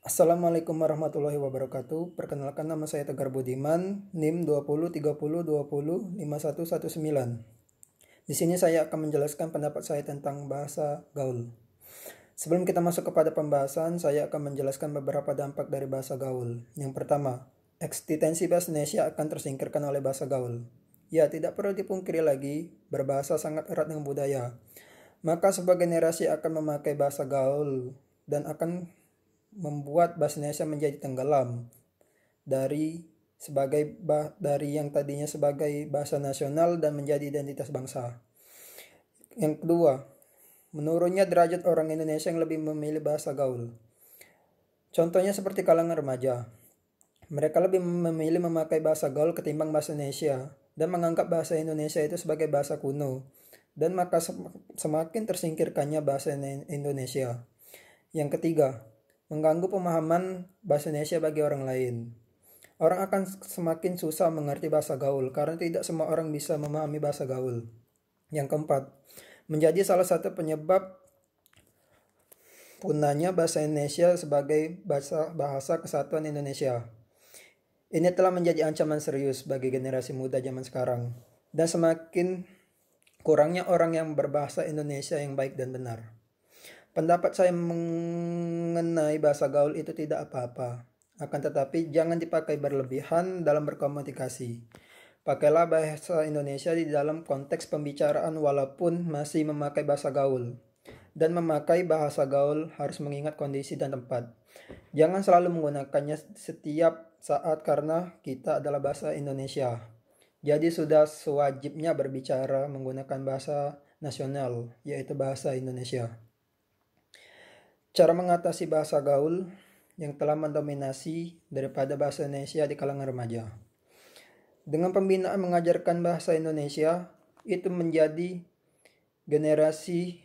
Assalamualaikum warahmatullahi wabarakatuh. Perkenalkan, nama saya Tegar Budiman, NIM 2030205119. Di sini saya akan menjelaskan pendapat saya tentang bahasa gaul. Sebelum kita masuk kepada pembahasan, saya akan menjelaskan beberapa dampak dari bahasa gaul. Yang pertama, eksistensi bahasa Indonesia akan tersingkirkan oleh bahasa gaul. Ya, tidak perlu dipungkiri lagi, berbahasa sangat erat dengan budaya. Maka sebuah generasi akan memakai bahasa gaul dan akan membuat bahasa Indonesia menjadi tenggelam dari yang tadinya sebagai bahasa nasional dan menjadi identitas bangsa. Yang kedua, menurunnya derajat orang Indonesia yang lebih memilih bahasa gaul. Contohnya seperti kalangan remaja. Mereka lebih memilih memakai bahasa gaul ketimbang bahasa Indonesia dan menganggap bahasa Indonesia itu sebagai bahasa kuno, dan maka semakin tersingkirkannya bahasa Indonesia. Yang ketiga, mengganggu pemahaman bahasa Indonesia bagi orang lain. Orang akan semakin susah mengerti bahasa gaul karena tidak semua orang bisa memahami bahasa gaul. Yang keempat, menjadi salah satu penyebab punahnya bahasa Indonesia sebagai bahasa kesatuan Indonesia. Ini telah menjadi ancaman serius bagi generasi muda zaman sekarang, dan semakin kurangnya orang yang berbahasa Indonesia yang baik dan benar. Pendapat saya mengenai bahasa gaul itu tidak apa-apa. Akan tetapi jangan dipakai berlebihan dalam berkomunikasi. Pakailah bahasa Indonesia di dalam konteks pembicaraan walaupun masih memakai bahasa gaul. Dan memakai bahasa gaul harus mengingat kondisi dan tempat. Jangan selalu menggunakannya setiap saat karena kita adalah bahasa Indonesia. Jadi sudah sewajibnya berbicara menggunakan bahasa nasional, yaitu bahasa Indonesia. Cara mengatasi bahasa gaul yang telah mendominasi daripada bahasa Indonesia di kalangan remaja. Dengan pembinaan mengajarkan bahasa Indonesia, itu menjadi generasi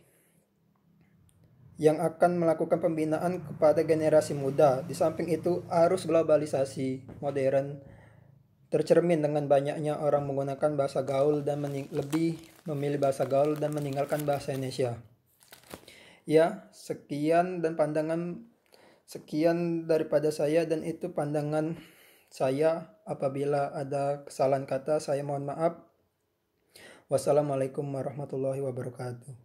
yang akan melakukan pembinaan kepada generasi muda. Di samping itu, arus globalisasi modern tercermin dengan banyaknya orang menggunakan bahasa gaul dan lebih memilih bahasa gaul dan meninggalkan bahasa Indonesia. Ya, sekian daripada saya, dan itu pandangan saya. Apabila ada kesalahan kata, saya mohon maaf. Wassalamualaikum warahmatullahi wabarakatuh.